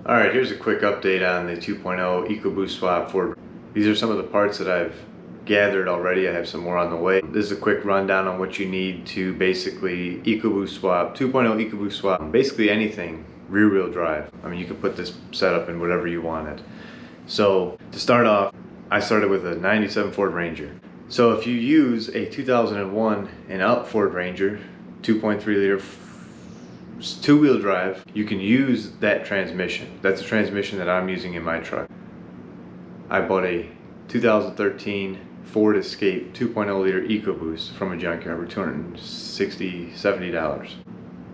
Alright, here's a quick update on the 2.0 ecoboost swap for. These are some of the parts that I've gathered already. I have some more on the way. This is a quick rundown on what you need to basically ecoboost swap, 2.0 ecoboost swap, basically anything rear wheel drive. I mean, you can put this setup in whatever you wanted. So to start off, I started with a 97 Ford Ranger. So if you use a 2001 and up Ford Ranger, 2.3 liter two-wheel drive, you can use that transmission. That's the transmission that I'm using in my truck. I bought a 2013 Ford Escape 2.0 liter EcoBoost from a junkyard for $260, $70.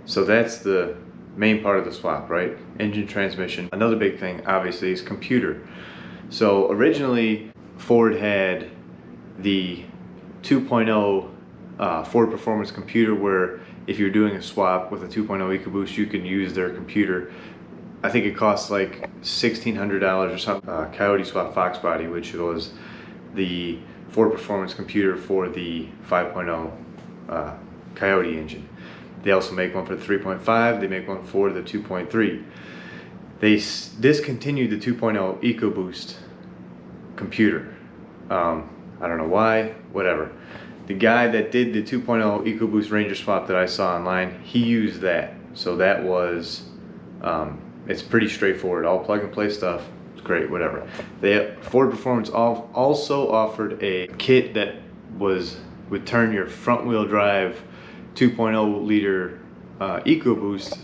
So that's the main part of the swap, right? Engine, transmission. Another big thing, obviously, is computer. So originally, Ford had the 2.0 Ford Performance computer, where if you're doing a swap with a 2.0 EcoBoost, you can use their computer. I think it costs like $1,600 or something. Coyote Swap Fox Body, which was the Ford Performance computer for the 5.0 Coyote engine. They also make one for the 3.5. They make one for the 2.3. They discontinued the 2.0 EcoBoost computer. I don't know why, whatever. The guy that did the 2.0 EcoBoost Ranger swap that I saw online, he used that. So that was, it's pretty straightforward, all plug and play stuff. It's great, whatever. Ford Performance also offered a kit that would turn your front wheel drive 2.0 liter EcoBoost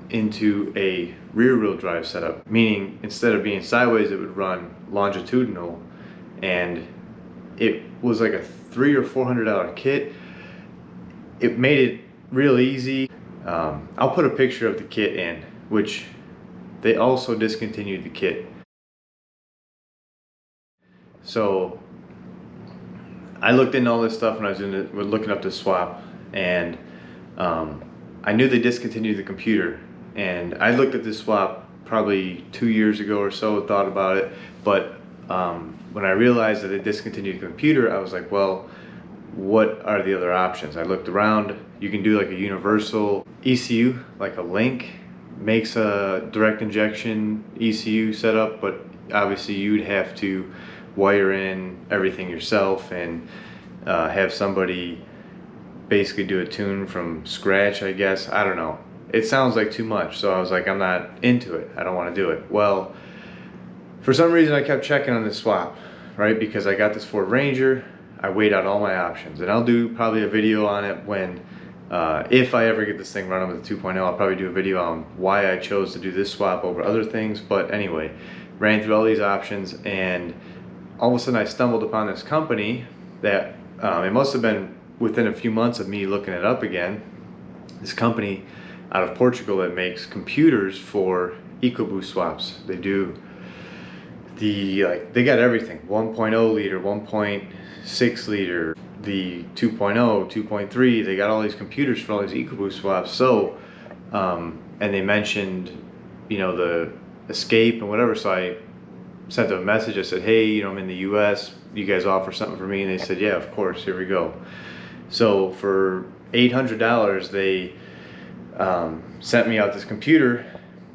into a rear wheel drive setup, meaning instead of being sideways, it would run longitudinal, and it was like a $300 or $400 kit. It made it real easy. I'll put a picture of the kit in, which they also discontinued the kit. So I looked into all this stuff when I was looking up the swap, and I knew they discontinued the computer. And I looked at this swap probably 2 years ago or so, thought about it, but when I realized that they discontinued the computer, I was like, well, what are the other options? I looked around. You can do like a universal ECU, like a Link makes a direct injection ECU setup, but obviously you'd have to wire in everything yourself and have somebody basically do a tune from scratch, I guess. I don't know. It sounds like too much, so I was like, I'm not into it. I don't want to do it. Well, for some reason I kept checking on this swap, right? Because I got this Ford Ranger, I weighed out all my options, and I'll do probably a video on it when, if I ever get this thing running with the 2.0, I'll probably do a video on why I chose to do this swap over other things. But anyway, ran through all these options, and all of a sudden I stumbled upon this company that, it must have been within a few months of me looking it up again, this company out of Portugal that makes computers for EcoBoost swaps. They do they got everything, 1.0 liter, 1.6 liter, the 2.0, 2.3, they got all these computers for all these EcoBoost swaps. So, and they mentioned, you know, the Escape and whatever, so I sent them a message. I said, hey, you know, I'm in the US, you guys offer something for me? And they said, yeah, of course, here we go. So for $800, they sent me out this computer.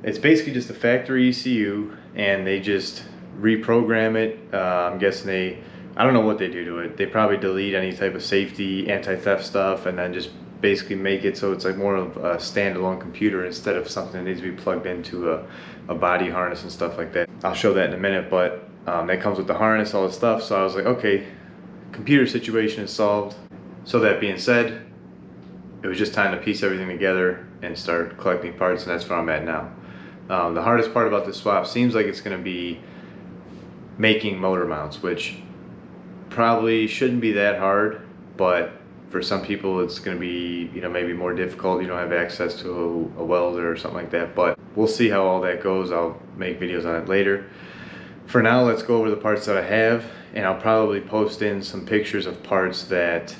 It's basically just a factory ECU, and they just reprogram it. I'm guessing I don't know what they do to it. They probably delete any type of safety, anti-theft stuff, and then just basically make it so it's like more of a standalone computer instead of something that needs to be plugged into a body harness and stuff like that. I'll show that in a minute, but that comes with the harness, all the stuff. So I was like, okay, computer situation is solved. So that being said, it was just time to piece everything together and start collecting parts, and that's where I'm at now. The hardest part about this swap seems like it's going to be making motor mounts, which probably shouldn't be that hard, but for some people it's going to be, you know, maybe more difficult. You don't have access to a welder or something like that, but we'll see how all that goes. I'll make videos on it later. For now, let's go over the parts that I have, and I'll probably post in some pictures of parts that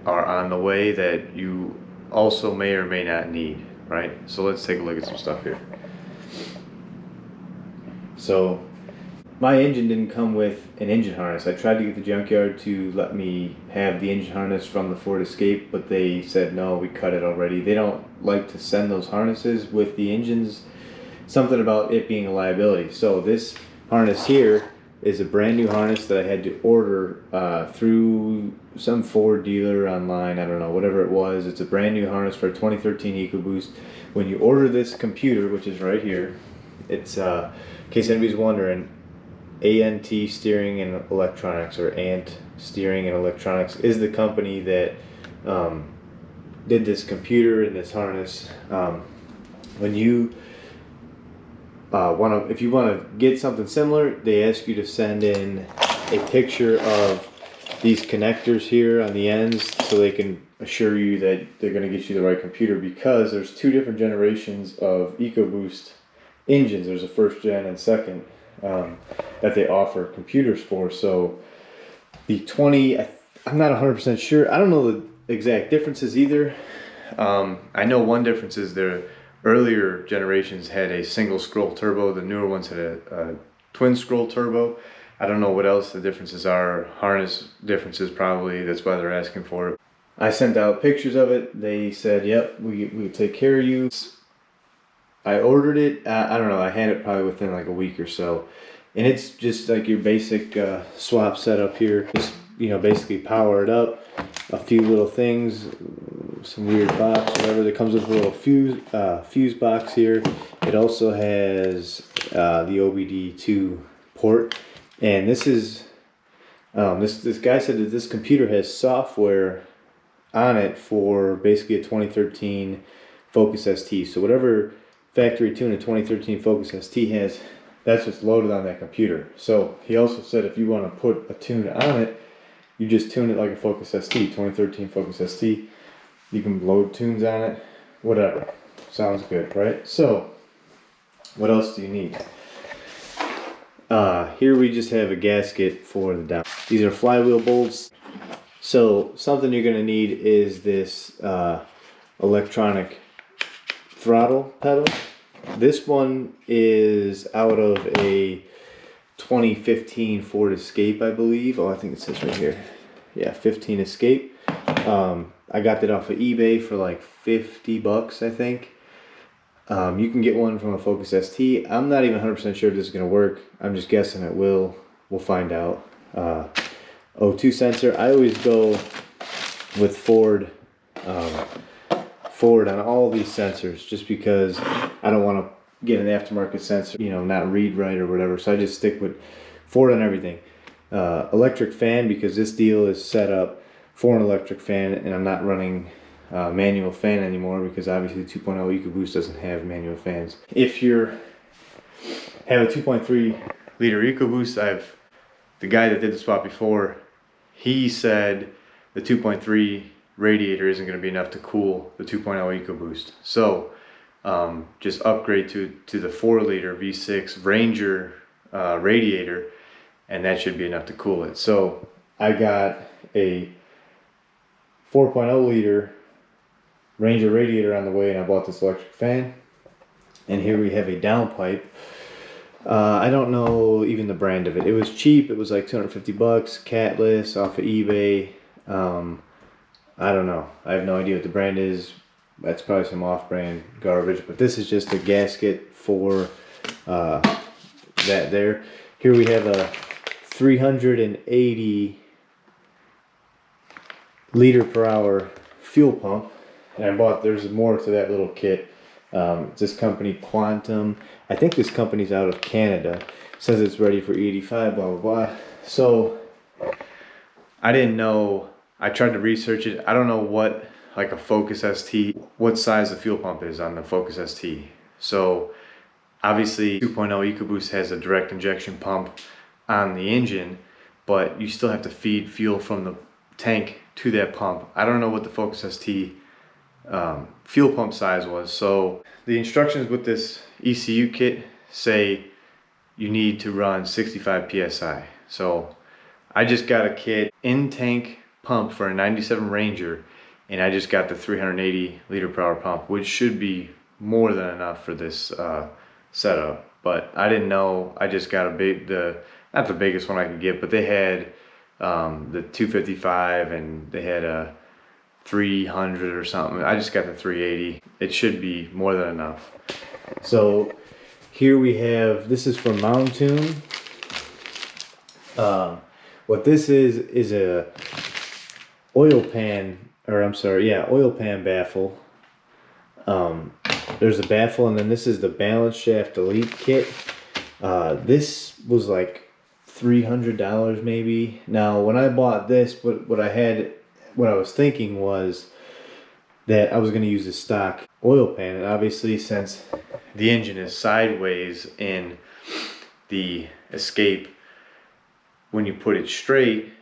are on the way that you also may or may not need, right? So let's take a look at some stuff here. So my engine didn't come with an engine harness. I tried to get the junkyard to let me have the engine harness from the Ford Escape, but they said no, we cut it already. They don't like to send those harnesses with the engines something about it being a liability. So this harness here is a brand new harness that I had to order through some Ford dealer online. I don't know, whatever it was. It's a brand new harness for a 2013 EcoBoost. When you order this computer, which is right here, it's in case anybody's wondering, ANT Steering and Electronics, or ANT Steering and Electronics, is the company that did this computer and this harness. When you if you want to get something similar, they ask you to send in a picture of these connectors here on the ends so they can assure you that they're going to get you the right computer, because there's two different generations of EcoBoost engines. There's a first gen and second that they offer computers for. So the 20, I'm not 100% sure. I don't know the exact differences either. I know one difference is the earlier generations had a single scroll turbo. The newer ones had a twin scroll turbo. I don't know what else the differences are. Harness differences probably. That's why they're asking for it. I sent out pictures of it. They said, "Yep, we'll take care of you." I ordered it. I don't know. I had it probably within like a week or so, and it's just like your basic swap setup here. Just basically power it up. A few little things, some weird box, whatever. That comes with a little fuse box here. It also has the OBD2 port, and this is this guy said that this computer has software on it for basically a 2013 Focus ST. So whatever factory tune a 2013 Focus ST has, that's what's loaded on that computer. So he also said if you want to put a tune on it, you just tune it like a Focus ST, 2013 Focus ST. You can load tunes on it, whatever. Sounds good, right? So, what else do you need? Here we just have a gasket for the down. These are flywheel bolts. So, something you're gonna need is this electronic throttle pedal. This one is out of a 2015 Ford Escape, I believe. Oh, I think it says right here. Yeah, 15 Escape. I got that off of eBay for like 50 bucks, I think. You can get one from a Focus ST. I'm not even 100% sure if this is going to work. I'm just guessing it will. We'll find out. O2 sensor. I always go with Ford on all these sensors, just because I don't want to get an aftermarket sensor, not read right or whatever. So I just stick with Ford on everything. Electric fan, because this deal is set up for an electric fan, and I'm not running manual fan anymore, because obviously the 2.0 EcoBoost doesn't have manual fans. If you have a 2.3 liter EcoBoost, the guy that did the swap before, he said the 2.3 radiator isn't going to be enough to cool the 2.0 EcoBoost. So just upgrade to the 4 liter V6 Ranger radiator, and that should be enough to cool it. So I got a 4.0 liter Ranger radiator on the way, and I bought this electric fan. And here we have a downpipe. I don't know even the brand of it. It was cheap. It was like 250 bucks, catless, off of eBay. I don't know. I have no idea what the brand is. That's probably some off-brand garbage. But this is just a gasket for that there. Here we have a 380 liter per hour fuel pump. And there's more to that little kit. It's this company, Quantum. I think this company's out of Canada. It says it's ready for 85, blah, blah, blah. So, I didn't know. I tried to research it. I don't know what, like a Focus ST, what size the fuel pump is on the Focus ST. So, obviously, 2.0 EcoBoost has a direct injection pump on the engine, but you still have to feed fuel from the tank to that pump. I don't know what the Focus ST fuel pump size was. So the instructions with this ECU kit say you need to run 65 psi. So I just got a kit in tank pump for a 97 Ranger, and I just got the 380 liter per hour pump, which should be more than enough for this setup. But I didn't know. I just got not the biggest one I could get, but they had the 255 and they had a 300 or something. I just got the 380. It should be more than enough. So here we have, this is from Mountoon. What this is a oil pan, or I'm sorry, yeah, oil pan baffle. There's a baffle, and then this is the balance shaft elite kit. This was like $300 maybe. Now, when I bought this, what I was thinking was that I was going to use a stock oil pan, and obviously since the engine is sideways in the escape, when you put it straight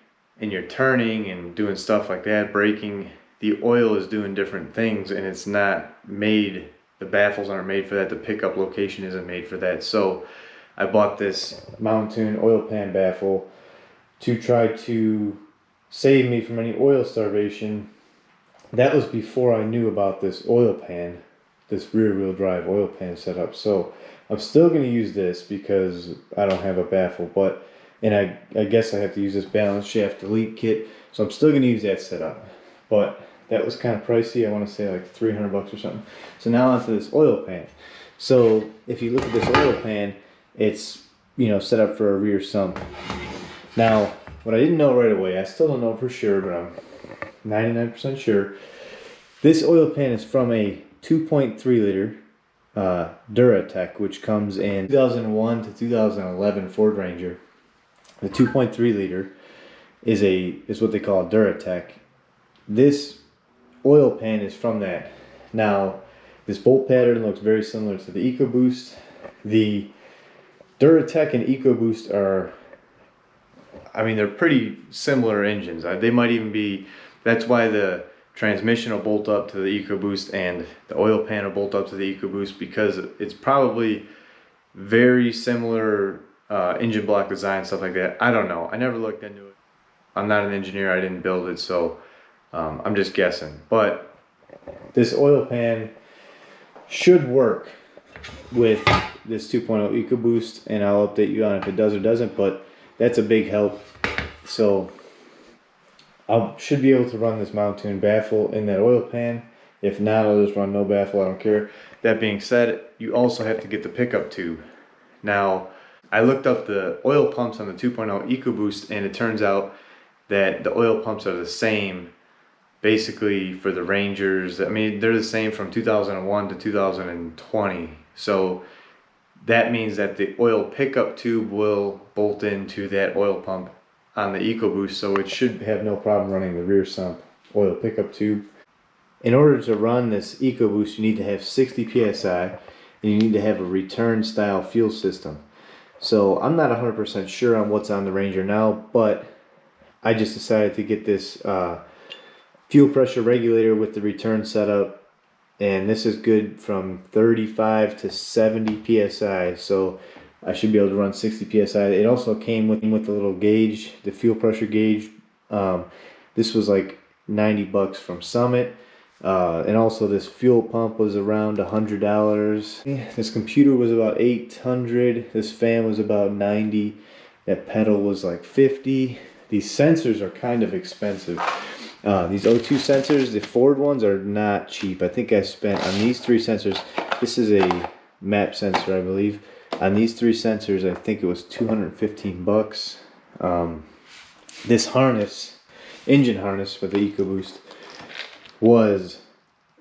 and you're turning and doing stuff like that, braking, the oil is doing different things, and it's not made, the baffles aren't made for that, the pickup location isn't made for that. So I bought this Mountoon oil pan baffle to try to save me from any oil starvation. That was before I knew about this oil pan, this rear wheel drive oil pan setup. So I'm still going to use this because I don't have a baffle, and I guess I have to use this balance shaft elite kit. So I'm still going to use that setup. But that was kind of pricey. I want to say like $300 or something. So now onto this oil pan. So if you look at this oil pan, it's, you know, set up for a rear sump. Now, what I didn't know right away, I still don't know for sure, but I'm 99% sure. This oil pan is from a 2.3 liter Duratec, which comes in 2001 to 2011 Ford Ranger. The 2.3 liter is what they call a Duratec. This oil pan is from that. Now, this bolt pattern looks very similar to the ecoboost. The Duratec and ecoboost are, I mean, they're pretty similar engines. They might even be, that's why the transmission will bolt up to the ecoboost and the oil pan will bolt up to the ecoboost, because it's probably very similar engine block design, stuff like that. I don't know. I never looked into it. I'm not an engineer. I didn't build it, so I'm just guessing. But this oil pan should work with this 2.0 ecoboost, and I'll update you on if it does or doesn't, but that's a big help. So I should be able to run this Mountoon baffle in that oil pan. If not, I'll just run no baffle, I don't care. That being said, you also have to get the pickup tube. Now, I looked up the oil pumps on the 2.0 ecoboost, and it turns out that the oil pumps are the same basically for the Rangers. I mean, they're the same from 2001 to 2020. So that means that the oil pickup tube will bolt into that oil pump on the ecoboost, so it should have no problem running the rear sump oil pickup tube. In order to run this ecoboost, you need to have 60 psi, and you need to have a return style fuel system. So I'm not 100% sure on what's on the Ranger now, but I just decided to get this fuel pressure regulator with the return setup, and this is good from 35 to 70 psi, so I should be able to run 60 psi. It also came with the little gauge, the fuel pressure gauge. This was like $90 from Summit, and also this fuel pump was around $100. This computer was about $800. This fan was about $90. That pedal was like $50. These sensors are kind of expensive. These O2 sensors, the Ford ones, are not cheap. I think I spent on these three sensors, this is a map sensor, I believe. On these three sensors, I think it was $215. This harness, engine harness for the ecoboost, was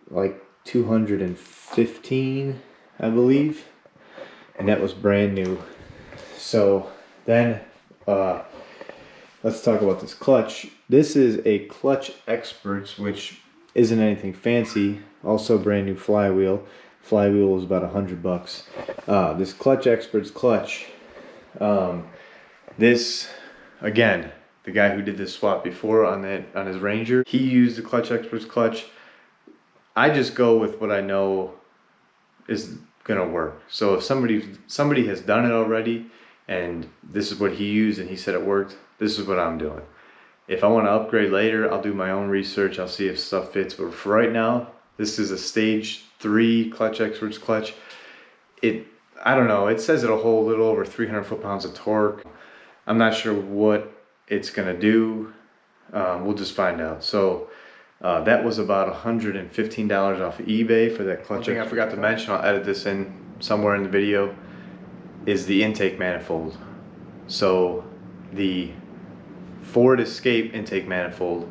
like $215, I believe, and that was brand new. So then let's talk about this clutch. This is a Clutch Experts, which isn't anything fancy. Also brand new flywheel. Flywheel was about $100. This Clutch Experts clutch. This, again, the guy who did this swap before on his Ranger, he used the Clutch Experts clutch. I just go with what I know is gonna work. So if somebody has done it already, and this is what he used and he said it worked, this is what I'm doing. If I want to upgrade later, I'll do my own research. I'll see if stuff fits. But for right now, this is a stage 3 Clutch Experts clutch. I don't know, it says it'll hold a little over 300 foot-pounds of torque. I'm not sure what it's gonna do. We'll just find out. So that was about $115 off eBay for that clutch. One thing I forgot to mention, I'll edit this in somewhere in the video. is the intake manifold. So the Ford Escape intake manifold,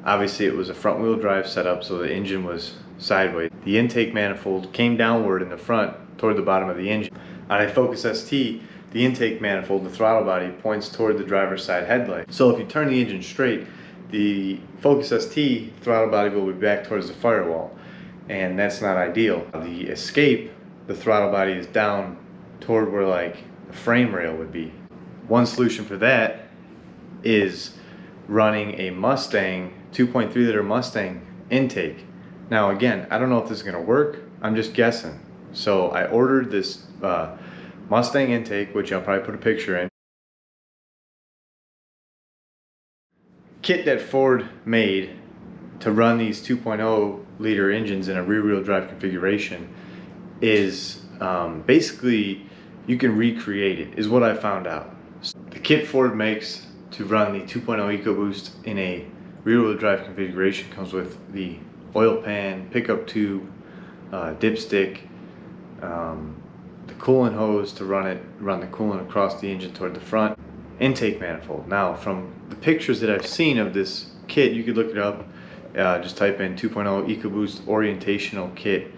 obviously it was a front wheel drive setup, so the engine was sideways. The intake manifold came downward in the front toward the bottom of the engine. On a Focus ST, the intake manifold, the throttle body, points toward the driver's side headlight. So if you turn the engine straight, the Focus ST throttle body will be back towards the firewall, and that's not ideal. The Escape, the throttle body is down toward where like the frame rail would be. One solution for that is running a Mustang, 2.3 liter Mustang intake. Now again, I don't know if this is gonna work, I'm just guessing. So I ordered this Mustang intake, which I'll probably put a picture in. Kit that Ford made to run these 2.0 liter engines in a rear wheel drive configuration is basically, you can recreate it, is what I found out. The kit Ford makes to run the 2.0 EcoBoost in a rear wheel drive configuration comes with the oil pan, pickup tube, dipstick, the coolant hose to run the coolant across the engine toward the front, intake manifold. Now from the pictures that I've seen of this kit, you could look it up, just type in 2.0 EcoBoost orientational kit.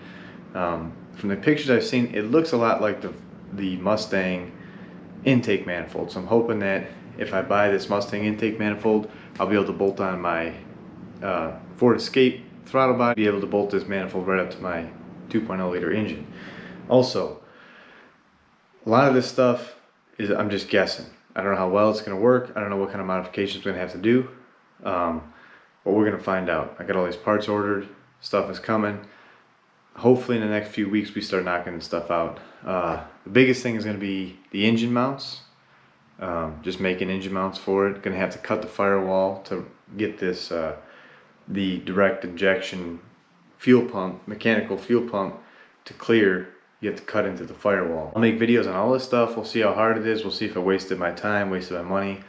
From the pictures I've seen, it looks a lot like the Mustang intake manifold. So I'm hoping that if I buy this Mustang intake manifold, I'll be able to bolt on my Ford Escape throttle body, be able to bolt this manifold right up to my 2.0 liter engine. Also, a lot of this stuff is, I'm just guessing. I don't know how well it's going to work. I don't know what kind of modifications we're going to have to do. But we're going to find out. I got all these parts ordered. Stuff is coming. Hopefully in the next few weeks we start knocking this stuff out. The biggest thing is going to be the engine mounts. Just making engine mounts for it. Going to have to cut the firewall to get this the direct injection fuel pump, mechanical fuel pump to clear. You have to cut into the firewall. I'll make videos on all this stuff. We'll see how hard it is. We'll see if I wasted my time, wasted my money.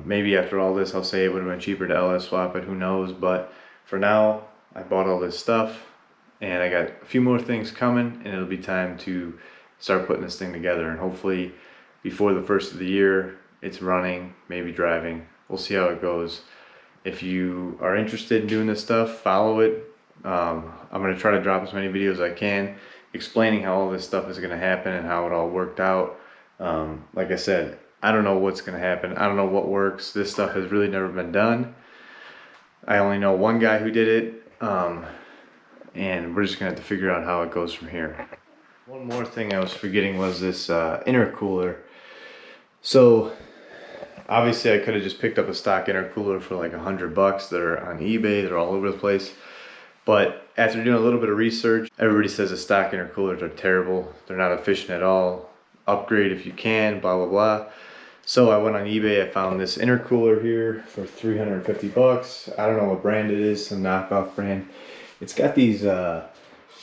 Maybe after all this I'll say it would have been cheaper to LS swap it, who knows. But for now, I bought all this stuff and I got a few more things coming, and it'll be time to start putting this thing together. And hopefully before the first of the year it's running, maybe driving. We'll see how it goes. If you are interested in doing this stuff, follow it. I'm going to try to drop as many videos as I can explaining how all this stuff is going to happen and how it all worked out. Like I said, I don't know what's going to happen. I don't know what works. This stuff has really never been done. I only know one guy who did it, and we're just going to have to figure out how it goes from here. One more thing I was forgetting was this intercooler. So obviously I could have just picked up a stock intercooler for like $100. They're on eBay, they're all over the place. But after doing a little bit of research, everybody says the stock intercoolers are terrible. They're not efficient at all. Upgrade if you can, blah, blah, blah. So I went on eBay, I found this intercooler here for $350. I don't know what brand it is, some knockoff brand. It's got these,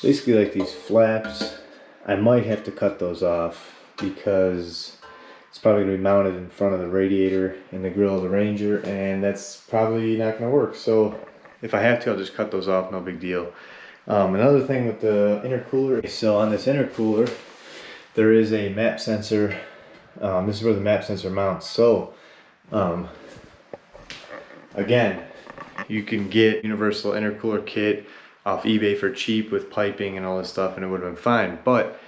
basically like these flaps. I might have to cut those off because it's probably going to be mounted in front of the radiator in the grill of the Ranger, and that's probably not going to work. So if I have to, I'll just cut those off, no big deal. Another thing with the intercooler, so on this intercooler, there is a map sensor. This is where the map sensor mounts. So, again, you can get universal intercooler kit off eBay for cheap with piping and all this stuff, and it would have been fine. But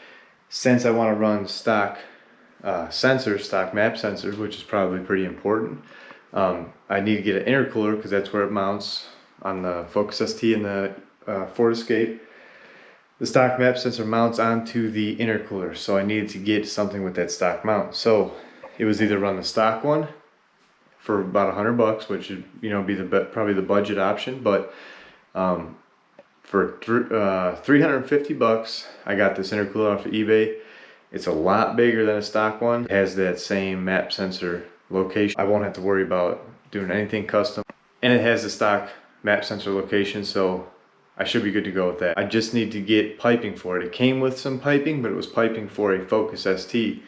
since I want to run stock sensors, stock map sensors, which is probably pretty important, I need to get an intercooler because that's where it mounts on the Focus ST and the Ford Escape. The stock map sensor mounts onto the intercooler, so I needed to get something with that stock mount. So it was either run the stock one for about $100, which would, you know, be probably the budget option, but for $350, I got this intercooler off of eBay. It's a lot bigger than a stock one. It has that same map sensor location. I won't have to worry about doing anything custom, and it has the stock map sensor location, so I should be good to go with that. I just need to get piping for it. It came with some piping, but it was piping for a Focus ST,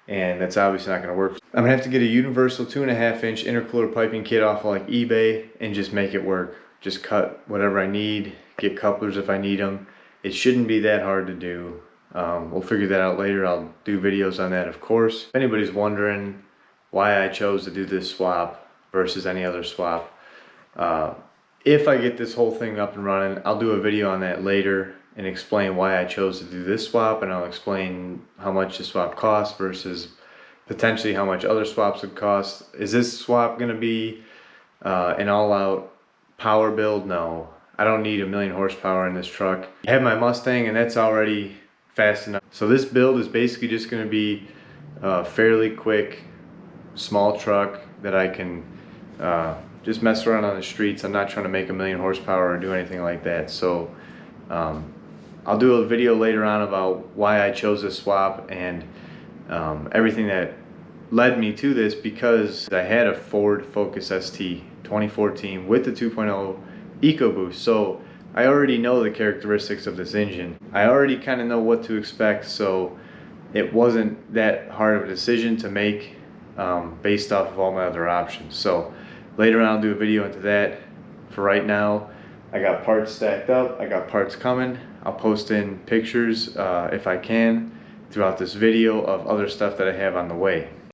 and that's obviously not going to work. I'm going to have to get a universal 2.5-inch intercooler piping kit off of like eBay and just make it work. Just cut whatever I need, get couplers if I need them. It shouldn't be that hard to do. We'll figure that out later. I'll do videos on that, of course. If anybody's wondering why I chose to do this swap versus any other swap, if I get this whole thing up and running, I'll do a video on that later and explain why I chose to do this swap, and I'll explain how much the swap costs versus potentially how much other swaps would cost. Is this swap going to be an all-out power build? No, I don't need 1,000,000 horsepower in this truck. I have my Mustang and that's already fast enough. So this build is basically just going to be a fairly quick, small truck that I can just mess around on the streets. I'm not trying to make 1,000,000 horsepower or do anything like that. So I'll do a video later on about why I chose this swap and everything that led me to this, because I had a Ford Focus ST 2014 with the 2.0 EcoBoost. So I already know the characteristics of this engine. I already kind of know what to expect, so it wasn't that hard of a decision to make based off of all my other options. So later on I'll do a video into that. For right now, I got parts stacked up, I got parts coming. I'll post in pictures if I can throughout this video of other stuff that I have on the way.